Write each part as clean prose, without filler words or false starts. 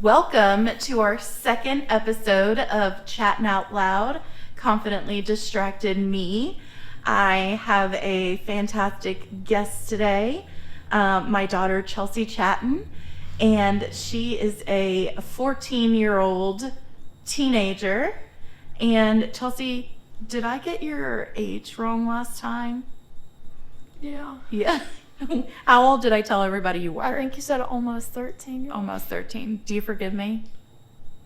Welcome to our second episode of Chatting Out Loud, Confidently Distracted Me. I have a fantastic guest today, my daughter Chelsea Chatton, and she is a 14-year-old teenager. And Chelsea, did I get your age wrong last time? Yeah. Yeah. How old did I tell everybody you were? I think you said almost 13. Almost 13. Do you forgive me?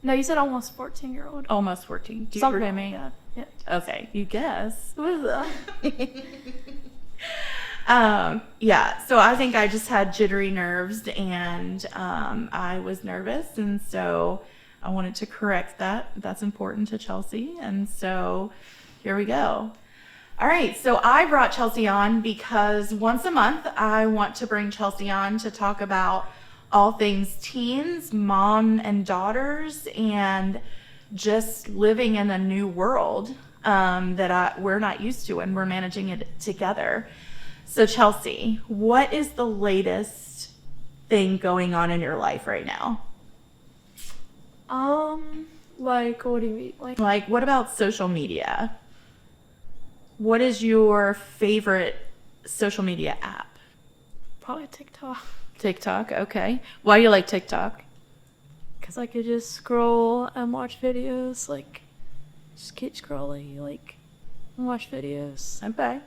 No, you said almost 14-year-old. Almost 14. Do you Something forgive like me? that. Yeah. Okay, you guess. What is that? Yeah, so I think I just had jittery nerves and I was nervous, and so I wanted to correct that. That's important to Chelsea, and so here we go. All right, so I brought Chelsea on because once a month I want to bring Chelsea on to talk about all things teens, mom and daughters, and just living in a new world that we're not used to, and we're managing it together. So Chelsea, what is the latest thing going on in your life right now? Like, what do you mean? Like, what about social media? What is your favorite social media app? Probably TikTok. TikTok, okay. Why do you like TikTok? Because I could just scroll and watch videos, just keep scrolling, and watch videos. Okay.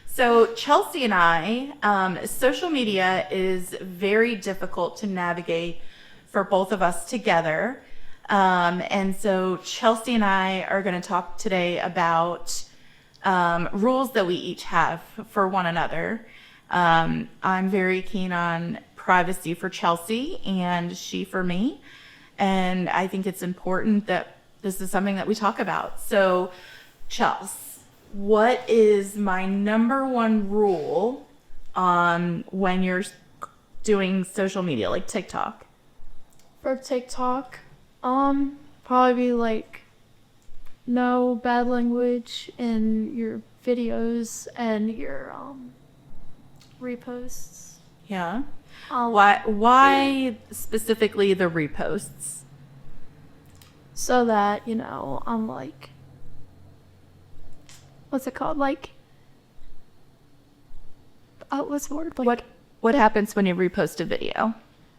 So Chelsea and I, social media is very difficult to navigate for both of us together. And so Chelsea and I are going to talk today about rules that we each have for one another. I'm very keen on privacy for Chelsea and she for me. And I think it's important that this is something that we talk about. So Chelsea, what is my number one rule on when you're doing social media, like TikTok? For TikTok, probably be no bad language in your videos and your reposts. Yeah. Why specifically the reposts? So that, I'm what's it called? What's the word? What happens when you repost a video?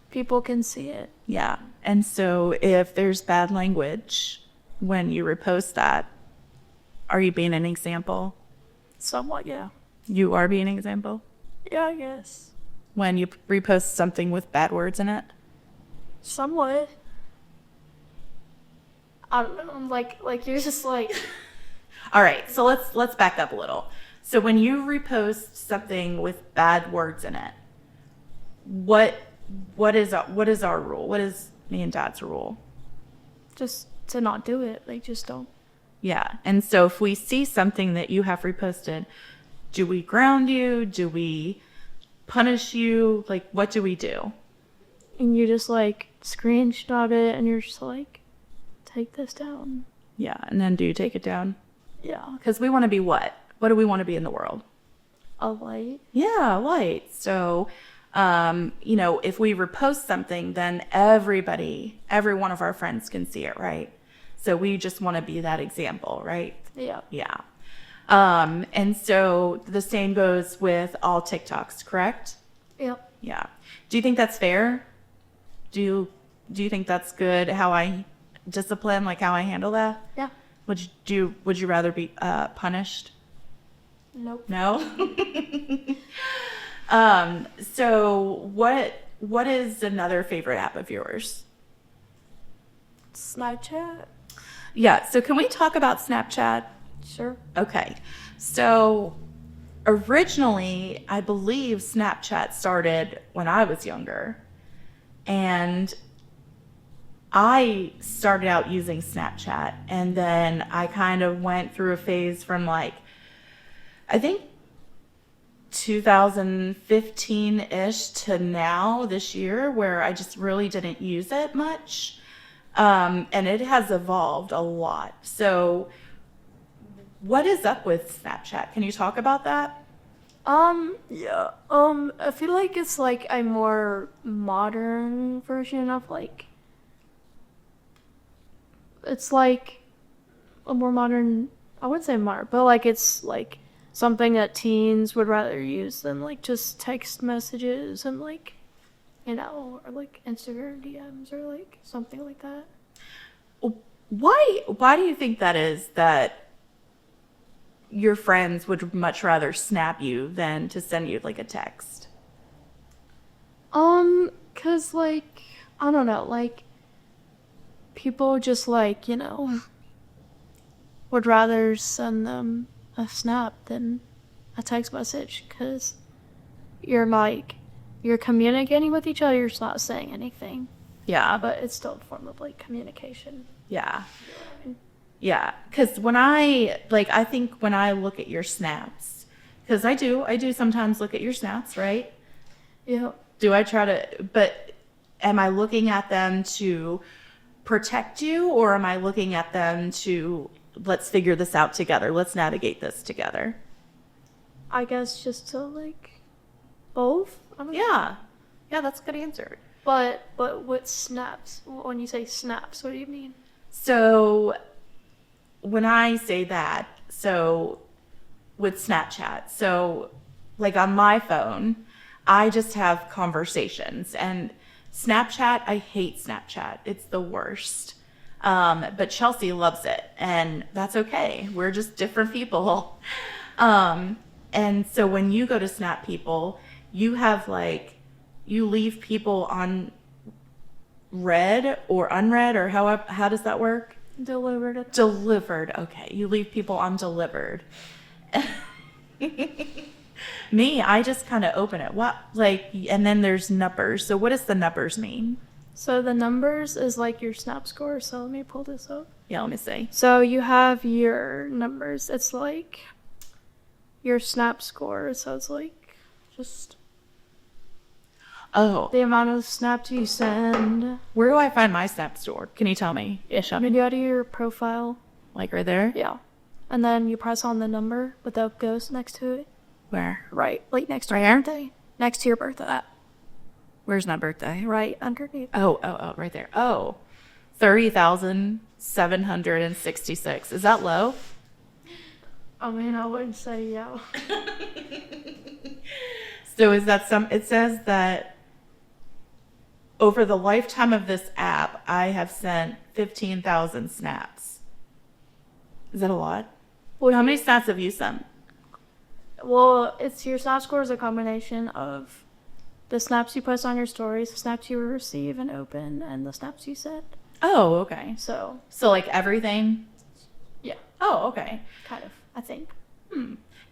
People can see it. Yeah. And so if there's bad language when you repost that, are you being an example? Somewhat, yeah. You are being an example? Yeah, I guess. When you repost something with bad words in it? Somewhat. I don't know. Like you're just All right, so let's back up a little. So when you repost something with bad words in it, what is our rule? What is me and Dad's rule? just to not do it. Just don't. Yeah. And so if we see something that you have reposted, do we ground you? Do we punish you? What do we do? And you just screenshot it and you're just take this down. Yeah. And then do you take it down? Yeah. Because we want to be what? What do we want to be in the world? A light. Yeah, light. So, if we repost something, then every one of our friends can see it, right? So we just want to be that example, right? Yeah. Yeah. And so the same goes with all TikToks, correct? Yep. Yeah. Do you think that's fair? Do you think that's good? How I discipline, how I handle that? Yeah. Would you rather be punished? Nope. No. So what is another favorite app of yours? Snapchat. Yeah. So can we talk about Snapchat? Sure. Okay. So originally, I believe Snapchat started when I was younger, and I started out using Snapchat, and then I kind of went through a phase from I think 2015-ish to now this year where I just really didn't use it much. And it has evolved a lot. So what is up with Snapchat? Can you talk about that? Yeah. I feel like it's a more modern version of it's like a more modern, I wouldn't say modern, but like it's like something that teens would rather use than like just text messages and like, you know, or like Instagram DMs or like something like that. Why do you think that is, that your friends would much rather snap you than to send you like a text? 'Cause like, I don't know, like people just like, you know, would rather send them a snap than a text message, 'cause you're like, you're communicating with each other, you're just not saying anything, Yeah, but it's still a form of like communication. yeah. Yeah, because I think when I look at your snaps, because I do sometimes look at your snaps, right? Yeah. Do I try to, but am I looking at them to protect you, or am I looking at them to, let's figure this out together, let's navigate this together? I guess just to like both. I don't know. Yeah, yeah, that's a good answer. But what snaps? When you say snaps, what do you mean? So when I say that, so with Snapchat, so like on my phone, I just have conversations, and Snapchat, I hate Snapchat. It's the worst. But Chelsea loves it, and that's okay. We're just different people. And so when you go to snap people, you have like, you leave people on read or unread, or how does that work? Delivered it. Delivered. Okay. You leave people on delivered. Me, I just kind of open it. What, like, and then there's numbers. So what does the numbers mean? So the numbers is like your snap score. So let me pull this up. Yeah, let me see. So you have your numbers. It's like your snap score. So it's like just Oh, the amount of snaps you send. where do I find my snap store? Can you tell me? Yeah, show me. When you go to your profile. Like right there? Yeah. And then you press on the number with the ghost next to it. Where? Right. Like next to Right your here? birthday. Next to your birthday. Where's my birthday? Right underneath. Oh, right there. Oh, 30,766. Is that low? I mean, I wouldn't say yeah. So is that it says that over the lifetime of this app, I have sent 15,000 snaps. Is that a lot? Well, How many snaps have you sent? Well, it's your snap score is a combination of the snaps you post on your stories, the snaps you receive and open, and the snaps you send. Oh, okay. So, So like everything? yeah, Oh, okay. kind of, I think.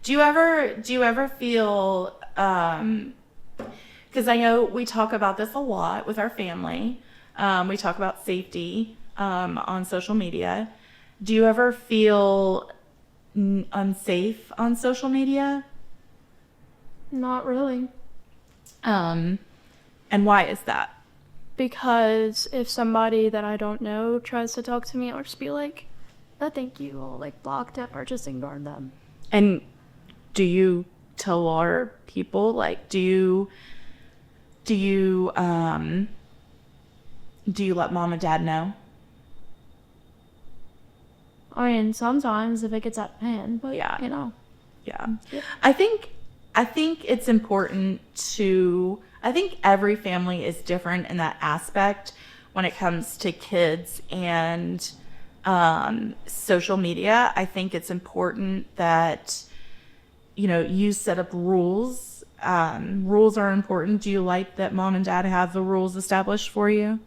Do you ever feel, because I know we talk about this a lot with our family. We talk about safety on social media. Do you ever feel unsafe on social media? Not really. And why is that? Because if somebody that I don't know tries to talk to me, I'll just be like, no, thank you, or like block them or just ignore them. And do you tell our people, like, do you let mom and dad know? I mean, sometimes if it gets out of hand, but Yeah. you know. Yeah. I think it's important I think every family is different in that aspect when it comes to kids and social media. I think it's important that, you set up rules. Rules are important. Do you like that mom and dad have the rules established for you?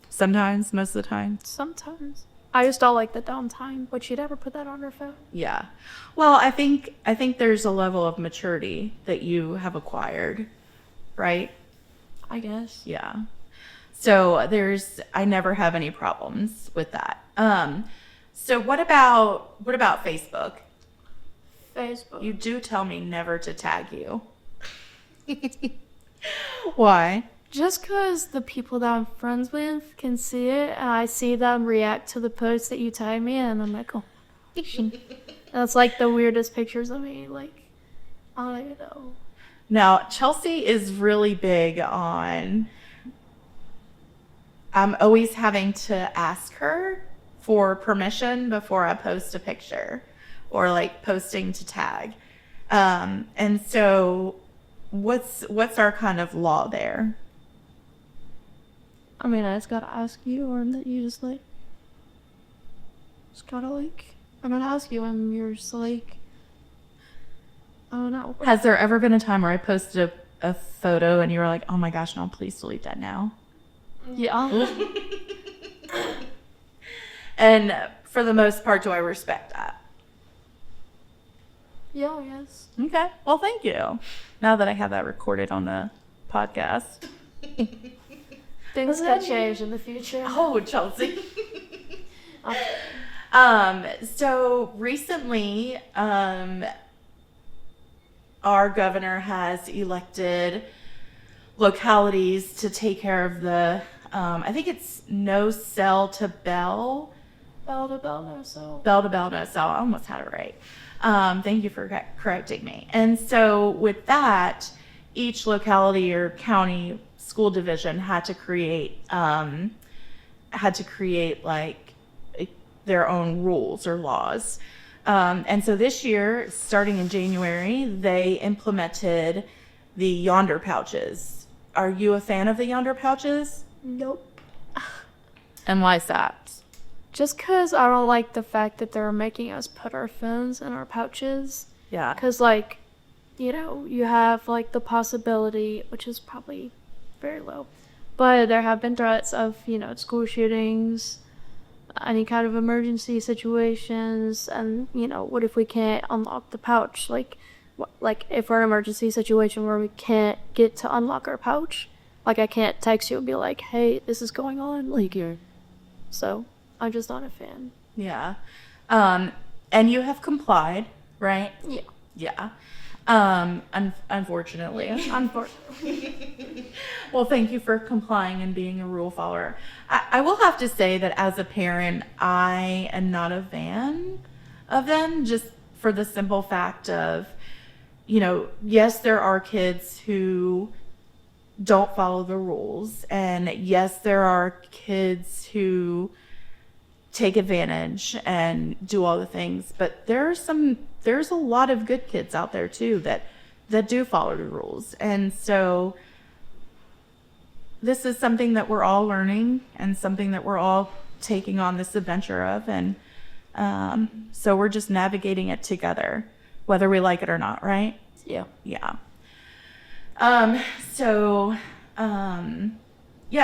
Sometimes, most of the time. Sometimes. I just don't like the downtime. Would she ever put that on her phone? Yeah. Well, I think there's a level of maturity that you have acquired, right? I guess. Yeah. So I never have any problems with that. So what about Facebook? Facebook. You do tell me never to tag you. Why? Just because the people that I'm friends with can see it, and I see them react to the post that you tag me in, and I'm like, oh. And it's like the weirdest pictures of me. Like, I don't even know. Now, Chelsea is really big on, I'm always having to ask her for permission before I post a picture or like posting to tag. And so what's our kind of law there? I mean, I just gotta ask you, or that you just like, just gotta like, I'm gonna ask you, and you're just like, I don't know. Has there ever been a time where I posted a photo and you were like, oh my gosh, no, please delete that now? Yeah. And for the most part, do I respect that? Yeah, yes. Okay. Well, thank you. Now that I have that recorded on the podcast. Things could change in the future. Oh, Chelsea. So recently, our governor has elected localities to take care of the, I think it's no cell to bell. Bell to bell, no so. Bell to bell, no cell. I almost had it right. Thank you for correcting me. And so with that, each locality or county school division had to create like their own rules or laws. And so this year, starting in January, they implemented the Yonder pouches. Are you a fan of the Yonder pouches? Nope. And why is that? Just because I don't like the fact that they're making us put our phones in our pouches. Yeah. Because, like, you know, you have, like, the possibility, which is probably very low, but there have been threats of, you know, school shootings, any kind of emergency situations, and, you know, what if we can't unlock the pouch? Like if we're in an emergency situation where we can't get to unlock our pouch, like, I can't text you and be like, hey, this is going on, like, so I'm just not a fan. Yeah. And you have complied, right? Yeah. Yeah. Unfortunately. Unfortunately. Well, thank you for complying and being a rule follower. I will have to say that as a parent, I am not a fan of them, just for the simple fact of, you know, yes, there are kids who don't follow the rules, and yes, there are kids who take advantage and do all the things, but there's a lot of good kids out there too that do follow the rules. And so this is something that we're all learning and something that we're all taking on this adventure of, and so we're just navigating it together, whether we like it or not, right? Yeah. Yeah. Yeah,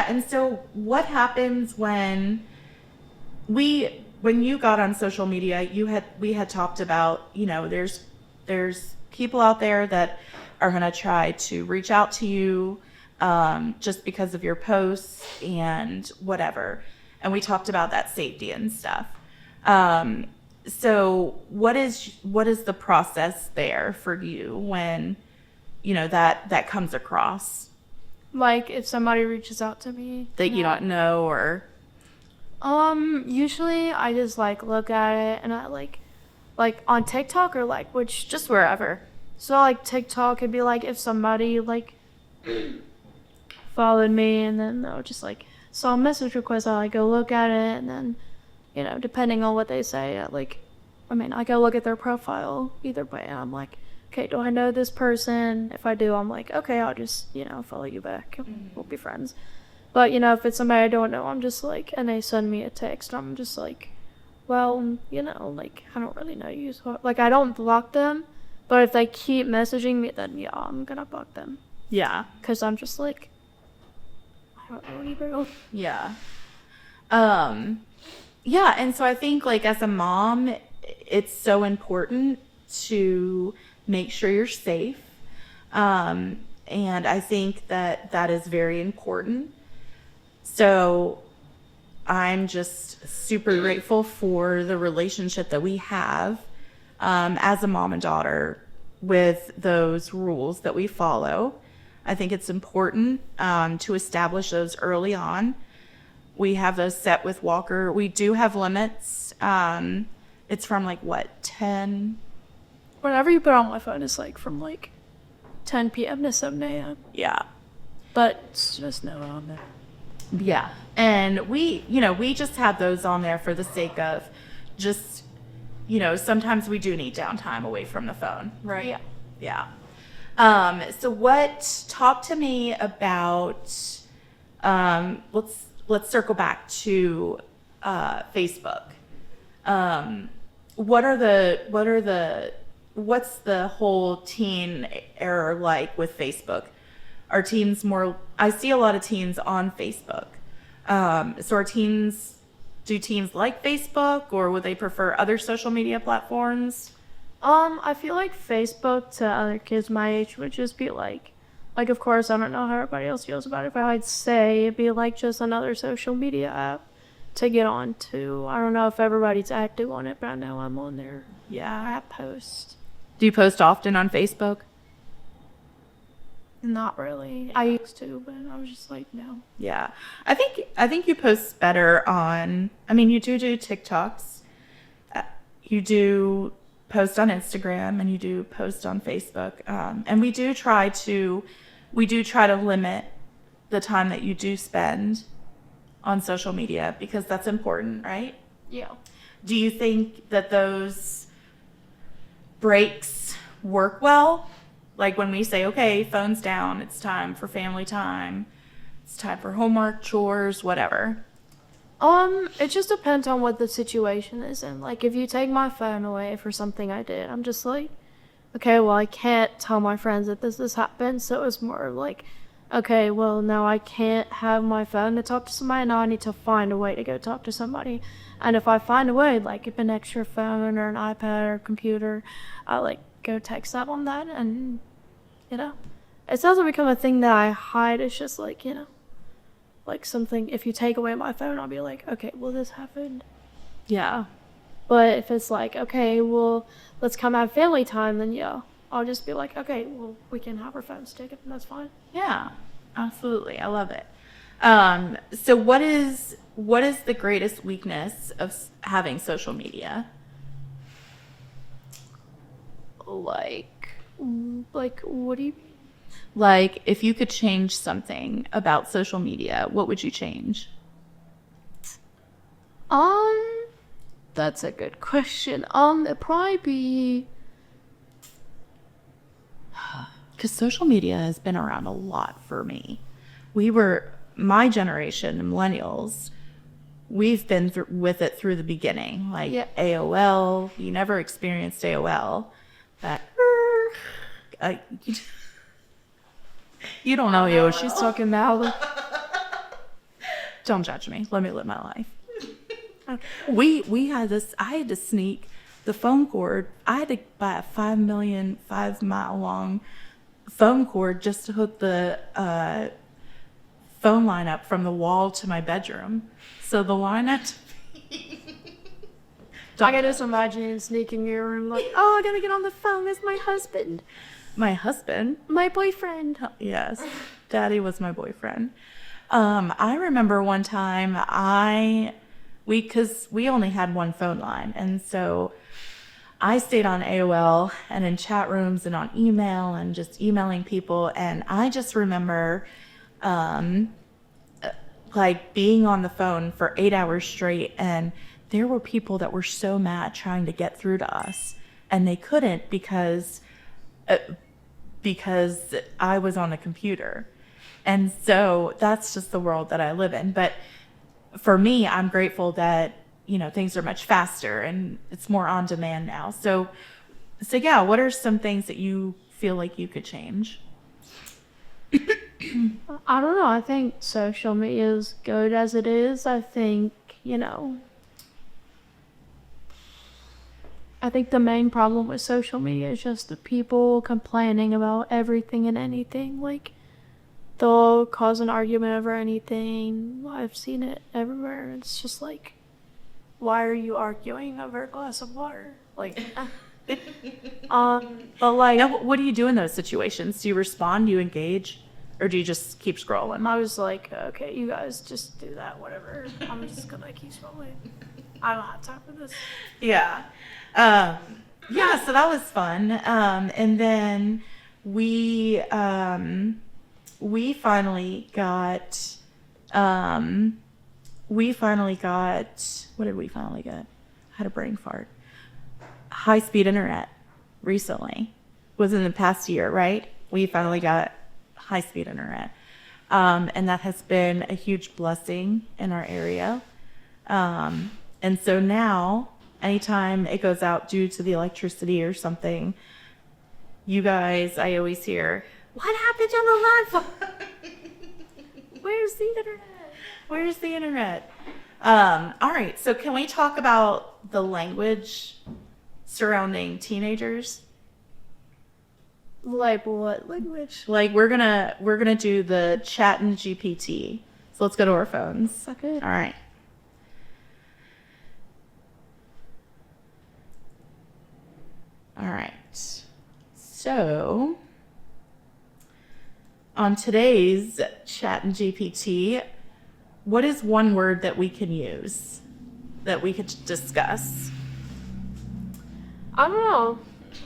and so what happens when you got on social media, we had talked about, you know, there's people out there that are going to try to reach out to you just because of your posts and whatever. And we talked about that safety and stuff. So what is the process there for you when, you know, that comes across? Like, if somebody reaches out to me That you don't know, or... Usually I just, like, look at it, and I, like on TikTok or, like, which, just wherever. So, like, TikTok could be, like, if somebody, like, followed me, and then they'll just, like, saw a message request, I'll, like, go look at it, and then, you know, depending on what they say, I go look at their profile either way, and I'm like, okay, do I know this person? If I do, I'm like, okay, I'll just, you know, follow you back. We'll be friends. But, you know, if it's somebody I don't know, I'm just like, and they send me a text, I'm just like, well, you know, like, I don't really know you. So, like, I don't block them, but if they keep messaging me, then, yeah, I'm gonna block them. Yeah. Because I'm just like, I don't know anybody. Yeah. Yeah, and so I think, like, as a mom, it's so important to make sure you're safe. And I think that is very important. So I'm just super grateful for the relationship that we have as a mom and daughter with those rules that we follow. I think it's important to establish those early on. We have those set with Walker. We do have limits. It's from, like, what, 10? Whenever you put on my phone, it's like from like 10 p.m. to 7 a.m. Yeah. But it's just no on there. Yeah. And we just have those on there for the sake of just, sometimes we do need downtime away from the phone, right? Yeah. Yeah. Talk to me about, let's circle back to, Facebook. What's the whole teen era like with Facebook? Are teens more, I see a lot of teens on Facebook. Do teens like Facebook, or would they prefer other social media platforms? I feel like Facebook to other kids my age would just be like, of course, I don't know how everybody else feels about it, but I'd say it'd be like just another social media app to get on to. I don't know if everybody's active on it, but I know I'm on there. Yeah. I post. Do you post often on Facebook? Not really. I used to, but I was just like, no. Yeah. I think you post better on, you do TikToks. You do post on Instagram, and you do post on Facebook. And we do try to limit the time that you do spend on social media, because that's important, right? Yeah. Do you think that those breaks work well? Like when we say, okay, phone's down, it's time for family time, it's time for homework, chores, whatever. It just depends on what the situation is. And like, if you take my phone away for something I did, I'm just like, okay, well, I can't tell my friends that this has happened. So it's more like, okay, well, now I can't have my phone to talk to somebody. Now I need to find a way to go talk to somebody. And if I find a way, like if an extra phone or an iPad or computer, I like go text that on that. And, it doesn't become a thing that I hide. It's just like, like something, if you take away my phone, I'll be like, okay, well, this happened. Yeah. But if it's like, okay, well, let's come have family time, then yeah, I'll just be like, okay, well, we can have our phones taken, and that's fine. Yeah, absolutely. I love it. So what is the greatest weakness of having social media? Like, what do you mean? Like, if you could change something about social media, what would you change? That's a good question. It'd probably be, Because social media has been around a lot for me. My generation, millennials, we've been with it through the beginning. Like Yeah. AOL, you never experienced AOL. That you don't know you. she's talking now. Don't judge me. Let me live my life. We had this. I had to sneak the phone cord. I had to buy a 5 mile long phone cord just to hook the phone line up from the wall to my bedroom. So the line had to I can just imagine sneaking in your room like, oh, I gotta get on the phone. That's my husband. My husband. My boyfriend. Yes, Daddy was my boyfriend. I remember one time because we only had one phone line, and so I stayed on AOL and in chat rooms and on email and just emailing people, and I just remember like being on the phone for 8 hours straight, and there were people that were so mad trying to get through to us, and they couldn't because I was on a computer. And so that's just the world that I live in. But for me, I'm grateful that, things are much faster and it's more on demand now. So yeah, what are some things that you feel like you could change? I don't know. I think social media is good as it is. I think, I think the main problem with social media is just the people complaining about everything and anything. Like, they'll cause an argument over anything. I've seen it everywhere. It's just like, why are you arguing over a glass of water? Like, but like, Now, what do you do in those situations? Do you respond? Do you engage? Or do you just keep scrolling? I was like, okay, you guys just do that, whatever. I'm just gonna keep scrolling. I don't have time for this. Yeah. So that was fun. And then we finally got We finally got, what did we finally get? I had a brain fart. High-speed internet recently. Was in the past year, right? We finally got high-speed internet. And that has been a huge blessing in our area. And so now, anytime it goes out due to the electricity or something, you guys, I always hear, what happened to the Wi-Fi? Where's the internet? Where's the internet? All right, so can we talk about the language surrounding teenagers? Like what language? Like we're gonna do the chat and GPT. So let's go to our phones. Okay. All right. All right. So on today's chat and GPT, what is one word that we can use that we could discuss? I don't know.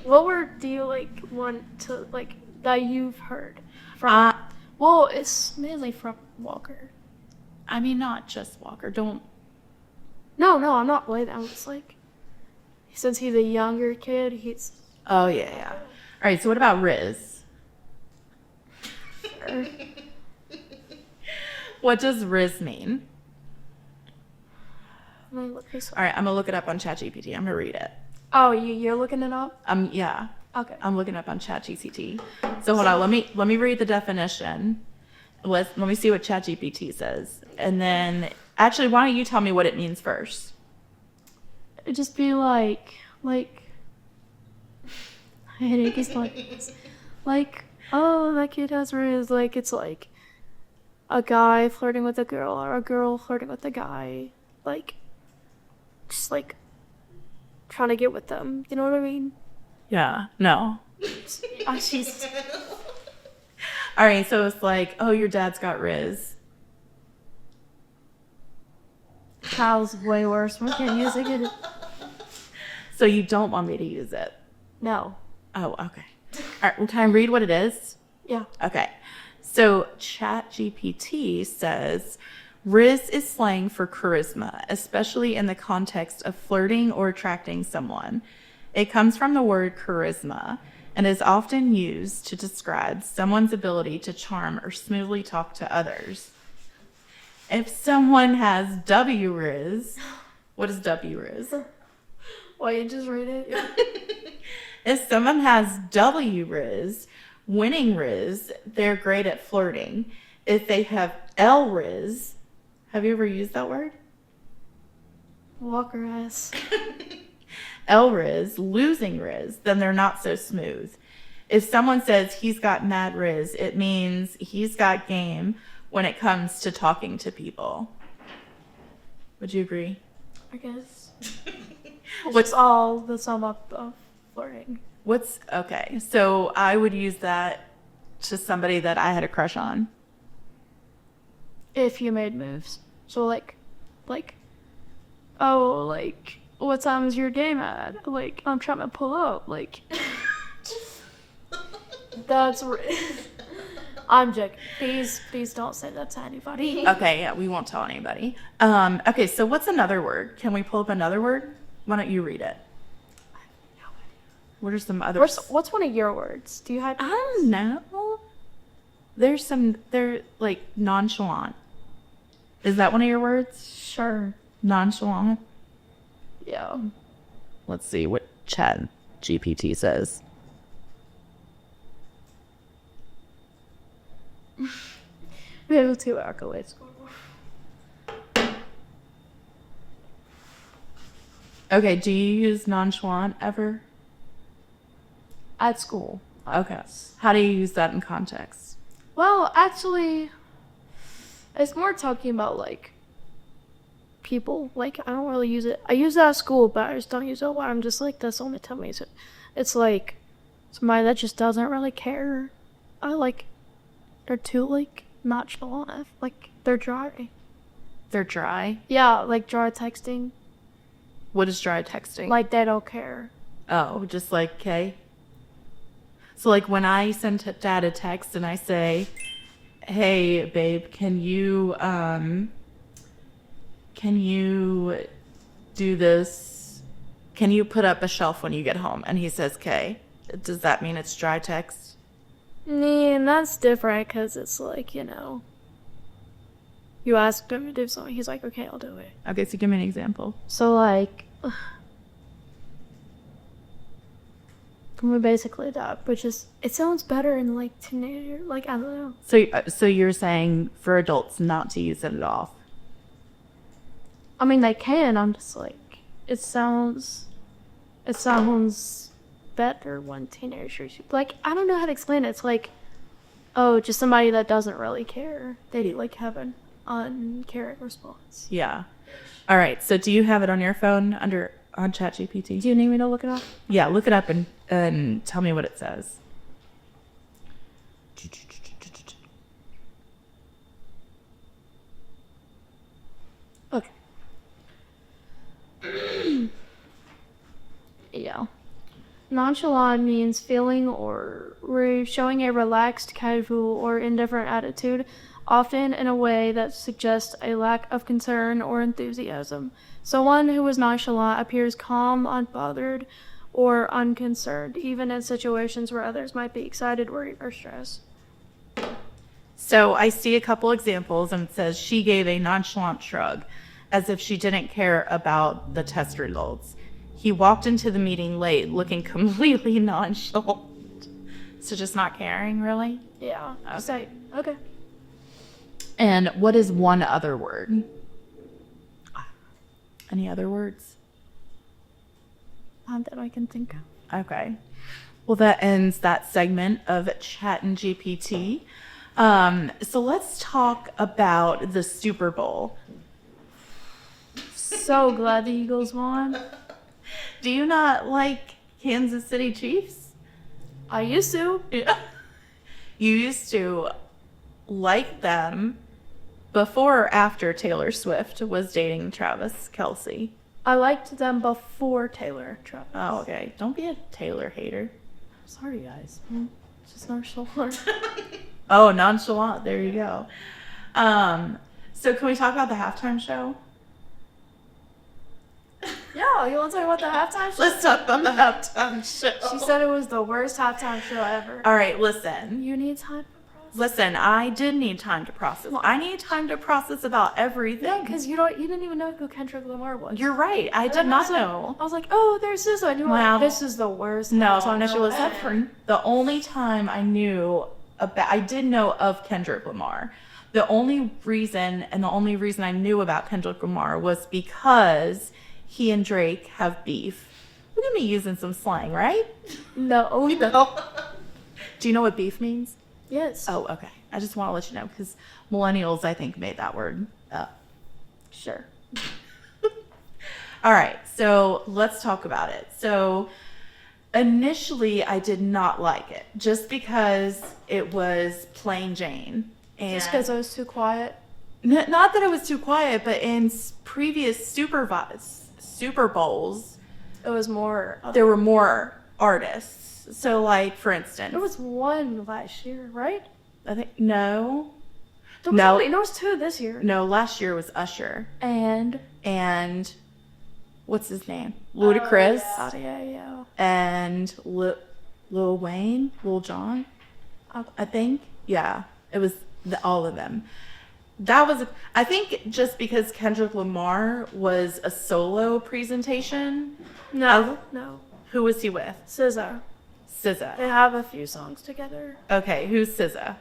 What word do you like want to like that you've heard from? Well, it's mainly from Walker. I mean, not just Walker. Don't. No, I'm not blaming him. It's like since he's a younger kid, he's. Oh yeah. All right. So what about Riz? Or, What does Riz mean? let me look this up. All right. I'm gonna look it up on ChatGPT. I'm gonna read it. Oh, you're looking it up? Yeah. Okay. I'm looking up on ChatGPT. So hold on, let me read the definition. Let me see what ChatGPT says. And then actually why don't you tell me what it means first? It'd just be like I hate it. It's like, oh, that kid has Riz. Like it's like a guy flirting with a girl or a girl flirting with a guy. Like just like trying to get with them. You know what I mean? Yeah. No. Oh, she's All right, so it's like, oh, your dad's got Riz. Kyle's way worse. We can't use it. So you don't want me to use it. No. Oh, okay. All right, well, can I read what it is? Yeah. Okay. So ChatGPT says, Riz is slang for charisma, especially in the context of flirting or attracting someone. It comes from the word charisma and is often used to describe someone's ability to charm or smoothly talk to others. If someone has W Riz, what is W Riz? Why you just read it? If someone has W Riz, winning Riz, they're great at flirting. If they have L Riz, have you ever used that word? Walker ass. L Riz, losing Riz, then they're not so smooth. If someone says he's got mad Riz, it means he's got game when it comes to talking to people. Would you agree? I guess. That's all about flirting. Okay, so I would use that to somebody that I had a crush on. If you made moves. So oh, like, what time is your game at? Like, I'm trying to pull up. Like, that's. I'm joking. Please don't say that to anybody. Okay, yeah, we won't tell anybody. Okay, so what's another word? Can we pull up another word? Why don't you read it? What are some other? What's one of your words? Do you have? I don't know. They're like nonchalant. Is that one of your words? Sure. Nonchalant. Yeah. Let's see what Chat GPT says. We have 2 accolades. Okay, do you use nonchalant ever? At school. Okay. How do you use that in context? Well, actually, it's more talking about like people. Like I don't really use it. I use it at school, but I just don't use it while I'm just like that's the only time I use it. It's like somebody that just doesn't really care. They're too like nonchalant. Like they're dry. They're dry. Yeah, like dry texting. What is dry texting? Like they don't care. Oh, just like okay. So like when I send Dad a text and I say, hey babe, can you do this? Can you put up a shelf when you get home? And he says, "K." Does that mean it's dry text? And that's different because it's like, you asked him to do something. He's like, okay, I'll do it. Okay, so give me an example. So, like, we're basically that, which is, it sounds better in, like, teenager. Like, I don't know. So you're saying for adults not to use it at all? I mean, they can. I'm just like, it sounds better when teenagers, like, I don't know how to explain it. It's like, oh, just somebody that doesn't really care. They like have an uncaring response. Yeah. All right. So do you have it on your phone on ChatGPT? Do you need me to look it up? Yeah, look it up and tell me what it says. Okay. Yeah. Nonchalant means feeling or showing a relaxed, casual, or indifferent attitude, often in a way that suggests a lack of concern or enthusiasm. Someone who is nonchalant appears calm, unbothered, or unconcerned, even in situations where others might be excited, worried, or stressed. So I see a couple examples, and it says she gave a nonchalant shrug, as if she didn't care about the test results. He walked into the meeting late, looking completely nonchalant. So just not caring, really? Yeah. Okay. And what is one other word? Any other words? That I can think of. Okay. Well, that ends that segment of Chat and GPT. So let's talk about the Super Bowl. So glad the Eagles won. Do you not like Kansas City Chiefs? I used to. Yeah. You used to like them before or after Taylor Swift was dating Travis Kelce? I liked them before Taylor Travis. Oh, okay. Don't be a Taylor hater. Sorry, guys. It's just nonchalant. Oh, nonchalant. There you go. So can we talk about the halftime show? Yeah, you want to talk about the halftime show? Let's talk about the halftime show. She said it was the worst halftime show ever. All right, listen. You need time to process. Listen, I did need time to process. I need time to process about everything. Yeah, because you didn't even know who Kendrick Lamar was. You're right. I did not know. I was like, oh, there's this one. You were Wow. like, this is the worst. No, halftime show except ever. for the only time I knew about, I did know of Kendrick Lamar. The only reason I knew about Kendrick Lamar was because he and Drake have beef. We're gonna be using some slang, right? No. No. Do you know what beef means? Yes. Oh, okay. I just want to let you know because millennials, I think, made that word up. Sure. All right, so let's talk about it. So initially, I did not like it just because it was plain Jane. And Just because I was too quiet. not that it was too quiet, but in previous Super Bowls, It was more. there were more artists. So, like, for instance, There was one last year, right? I think, no, There was No. only- there was two this year. last year was Usher. And And what's his name? Ludacris. yeah. And Lil Wayne, Lil Jon, I think. Yeah, it was all of them. That was, I think, just because Kendrick Lamar was a solo presentation. No. Who was he with? SZA. SZA. They have a few songs together. Okay, who's SZA?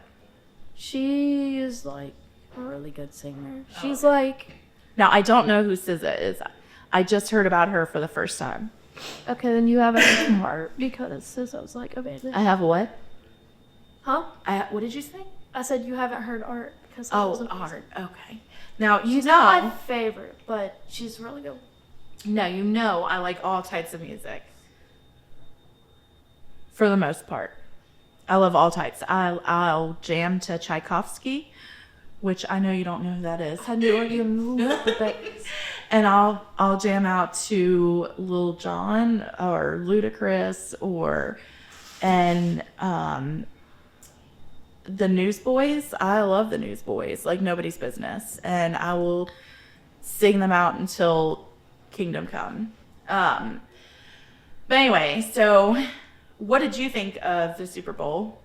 She is like a really good singer. She's like, Now, I don't know who SZA is. I just heard about her for the first time. okay, then you haven't heard Art because SZA's like amazing. I have what? Huh? What did you say? I said you haven't heard Art because Oh, art. Okay. Now, She's not my favorite, but she's really good. No, I like all types of music. For the most part. I love all types. I'll jam to Tchaikovsky, which I know you don't know who that is. I knew you moved the bass. And I'll jam out to Lil Jon or Ludacris the Newsboys, I love the Newsboys like nobody's business, and I will sing them out until kingdom come. But anyway, so what did you think of the Super Bowl?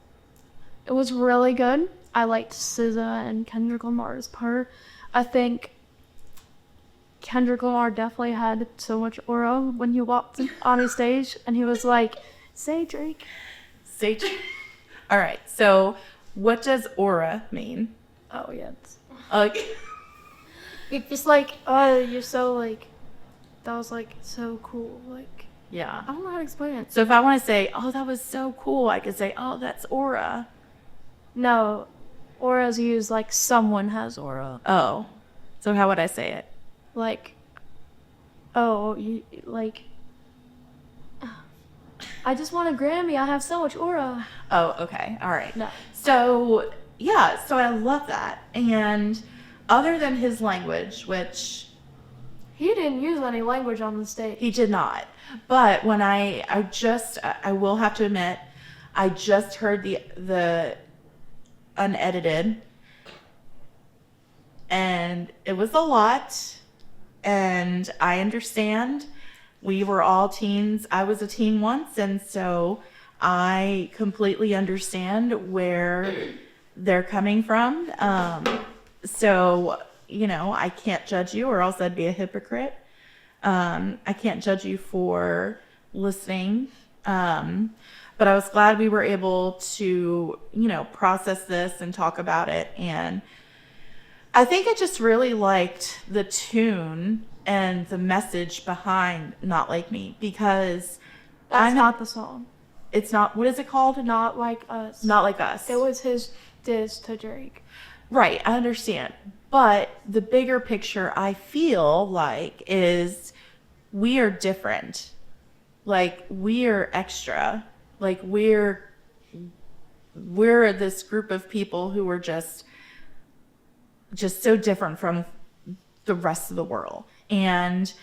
It was really good. I liked SZA and Kendrick Lamar's part. I think Kendrick Lamar definitely had so much aura when he walked on his stage, and he was like, "Say Drake." Say, all right. So, what does aura mean? Oh yeah. It's Like, just like, oh, you're so like, that was like so cool. Like, yeah. I don't know how to explain it. So if I want to say, "Oh, that was so cool," I could say, "Oh, that's aura." No, aura's used like someone has aura. Oh, so how would I say it? Like, oh, you like. I just won a Grammy. I have so much aura. Oh, okay. All right. No. So, yeah, so I love that. And other than his language, which He didn't use any language on the stage. he did not, but when I will have to admit, I just heard the unedited, and it was a lot, and I understand. We were all teens. I was a teen once, and so I completely understand where they're coming from. So, I can't judge you, or else I'd be a hypocrite. I can't judge you for listening. But I was glad we were able to, process this and talk about it. And I think I just really liked the tune and the message behind Not Like Me, because That's not the song. it's not, what is it called? Not Like Us. Not Like Us. It was his diss to Drake. Right, I understand. But the bigger picture, I feel like, is we are different. Like, we are extra. Like, we're this group of people who are just so different from the rest of the world. And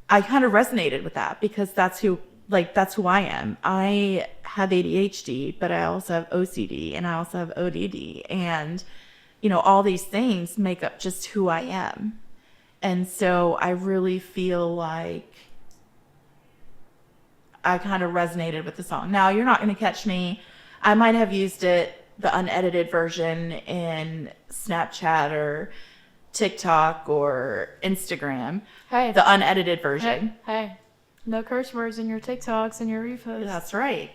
I kind of resonated with that, because that's who I am. I have ADHD, but I also have OCD, and I also have ODD. And, all these things make up just who I am. And so I really feel like I kind of resonated with the song. Now, you're not going to catch me. I might have used it, the unedited version, in Snapchat or TikTok or Instagram. Hey. The unedited version. Hey. No curse words in your TikToks and your reposts. That's right.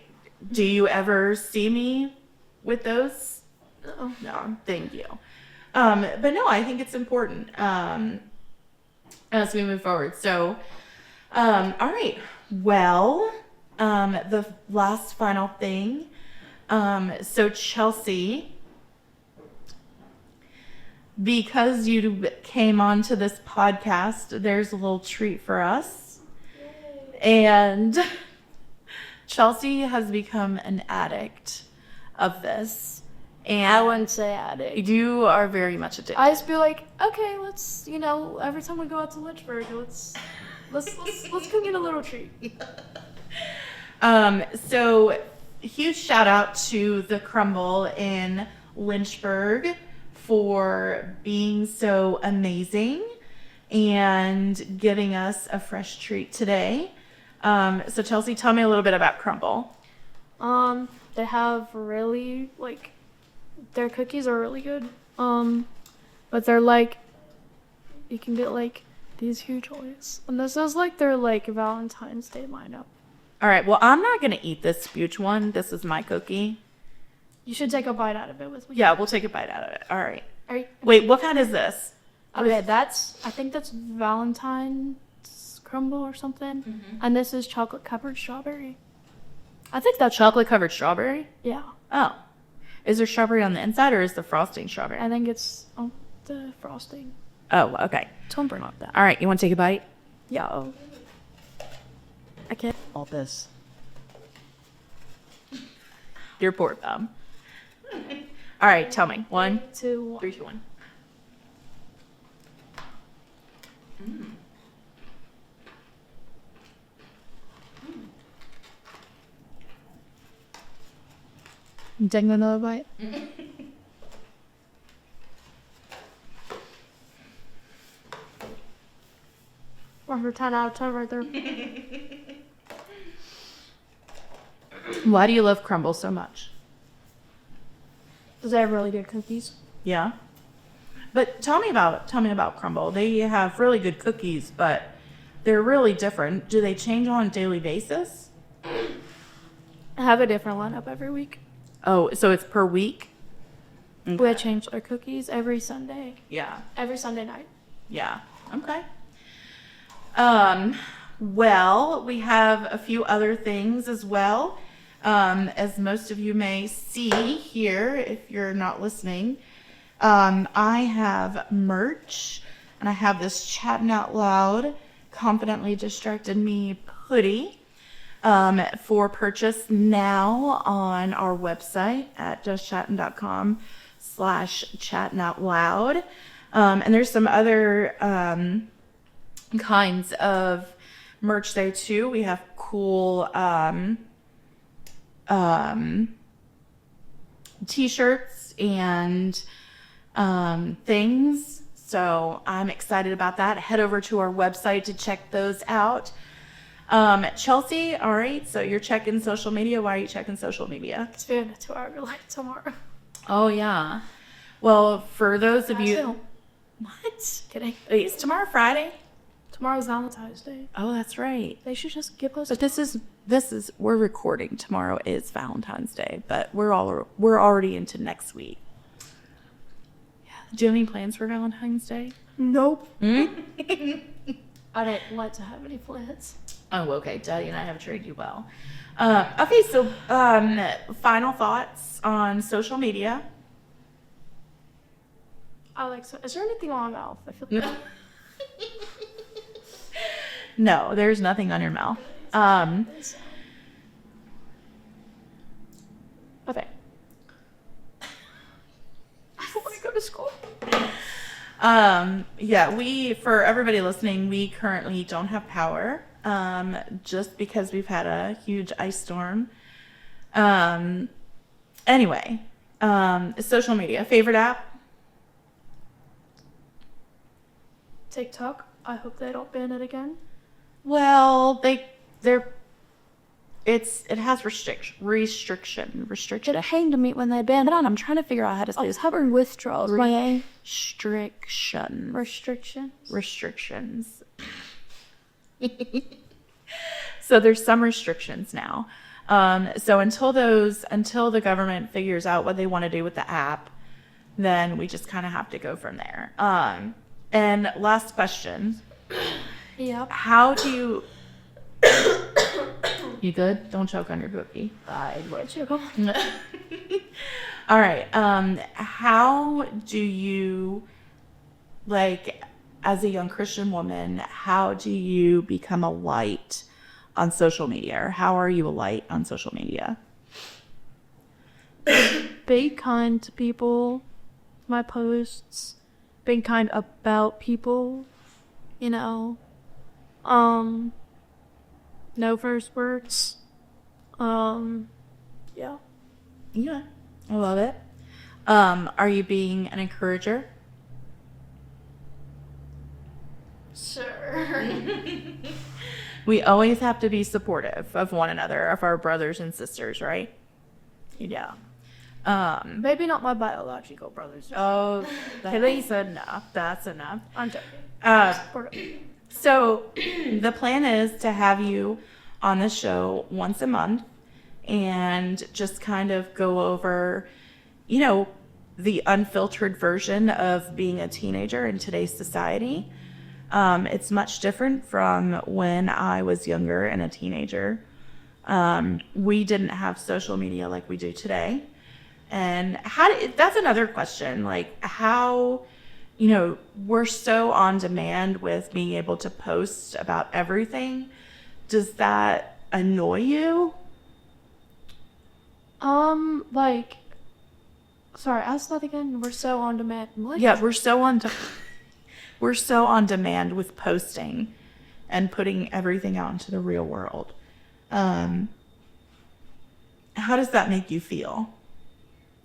Do you ever see me with those? No. No, thank you. But no, I think it's important as we move forward. So, all right. Well, the last final thing. So Chelsea, because you came onto this podcast, there's a little treat for us. And Chelsea has become an addict of this. And I wouldn't say addict. you are very much addicted. I just be like, okay, let's, every time we go out to Lynchburg, let's go get a little treat. So huge shout out to the Crumble in Lynchburg for being so amazing and giving us a fresh treat today. So Chelsea, tell me a little bit about Crumble. They have really, their cookies are really good. But they're you can get these huge ones. And this is their Valentine's Day lineup. All right, well, I'm not going to eat this huge one. This is my cookie. You should take a bite out of it with me. Yeah, we'll take a bite out of it. All right. Are you? Wait, what kind is this? Okay, I think that's Valentine's crumble or something. Mm-hmm. And this is chocolate covered strawberry. I think that's chocolate covered strawberry. Yeah. Oh. Is there strawberry on the inside, or is the frosting strawberry? I think it's the frosting. Oh, okay. Don't burn up that. All right, you want to take a bite? Yeah. I can't. All this. Your poor thumb. All right, tell me. 1, 2, 1. 3, 2, 1. Take another bite. Or 10 out of 10 right there. Why do you love Crumble so much? Because they have really good cookies. Yeah. But tell me about Crumble. They have really good cookies, but they're really different. Do they change on a daily basis? I have a different lineup every week. Oh, so it's per week? We change our cookies every Sunday. Yeah. Every Sunday night. Yeah. Okay. Well, we have a few other things as well. As most of you may see here, if you're not listening, I have merch, and I have this Chatting Out Loud, Confidently Distracted Me hoodie, for purchase now on our website at justchatting.com/chattingoutloud. And there's some other, kinds of merch there too. We have cool t-shirts and things. So I'm excited about that. Head over to our website to check those out. Chelsea, all right, so you're checking social media. Why are you checking social media? It's been a 2-hour delay tomorrow. Oh, yeah. Well, for those of you... What? Kidding. Wait, is tomorrow Friday? Tomorrow's Valentine's Day. Oh, that's right. They should just give us. But this is we're recording. Tomorrow is Valentine's Day, but we're already into next week. Yeah. Do you have any plans for Valentine's Day? Nope. Hmm? I didn't like to have any plans. Oh, okay. Daddy and I have treated you well. Okay, so final thoughts on social media. Is there anything on my mouth? I feel like No, there's nothing on your mouth. okay. I don't want to go to school. Yeah, for everybody listening, we currently don't have power, just because we've had a huge ice storm. Anyway, social media, favorite app? TikTok. I hope they don't ban it again. Well, it has restriction. It hanged me when they banned it. Hold on, I'm trying to figure out how to say I this. was having withdrawals. Restrictions. Restrictions. So there's some restrictions now. So until the government figures out what they want to do with the app, then we just kind of have to go from there. And last question. Yep. How do you... You good? Don't choke on your cookie. All right. How do you, as a young Christian woman, how do you become a light on social media? Or how are you a light on social media? Be kind to people. My posts. Being kind about people. You know. No first words. Yeah. Yeah, I love it. Are you being an encourager? Sure. We always have to be supportive of one another, of our brothers and sisters, right? Yeah. Maybe not my biological brothers. Oh, that's enough. That's enough. I'm joking. So the plan is to have you on the show once a month and just kind of go over, the unfiltered version of being a teenager in today's society. It's much different from when I was younger and a teenager. We didn't have social media like we do today. And that's another question, how, we're so on demand with being able to post about everything. Does that annoy you? Sorry, ask that again. We're so on demand. Yeah, we're so on demand with posting and putting everything out into the real world. How does that make you feel?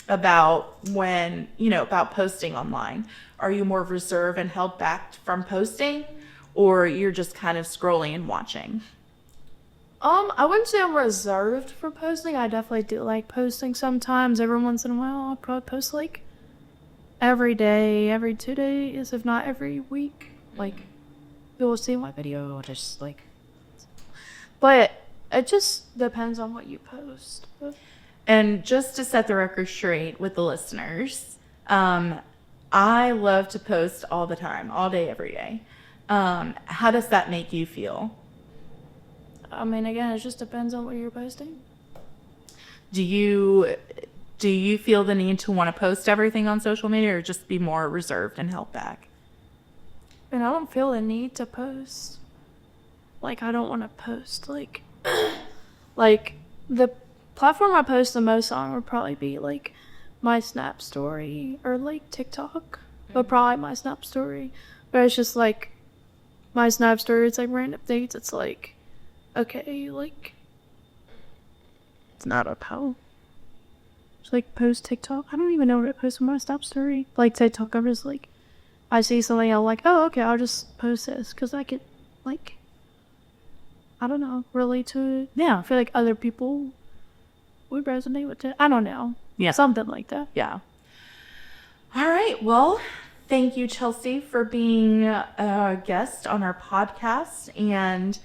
about when, about posting online? Are you more reserved and held back from posting, or you're just kind of scrolling and watching? I wouldn't say I'm reserved for posting. I definitely do like posting sometimes. Every once in a while, I'll probably post like every day, every 2 days, if not every week. Like, you'll see my video, just like. But it just depends on what you post. And just to set the record straight with the listeners, I love to post all the time, all day, every day. How does that make you feel? I mean, again, it just depends on what you're posting. Do you feel the need to want to post everything on social media, or just be more reserved and held back? And I don't feel the need to post. Like, I don't want to post, like, like, the platform I post the most on would probably be, like, my Snap story, or, like, TikTok, but probably my Snap story. But it's just, like, my Snap story, it's, like, random things. It's, like, okay, like, it's not about, just, like, post TikTok. I don't even know what I post on my Snap story. Like, TikTok, I'm just, like, I see something, I'm like, oh, okay, I'll just post this, because I could, like, I don't know, relate to it. Yeah, I feel like other people would resonate with it. I don't know. Yeah. Something like that. Yeah. All right. Well, thank you, Chelsea, for being a guest on our podcast, and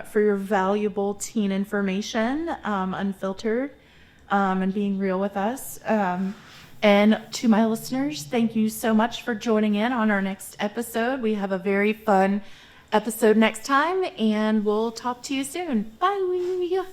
for your valuable teen information, unfiltered, and being real with us. And to my listeners, thank you so much for joining in on our next episode. We have a very fun episode next time, and we'll talk to you soon. Bye.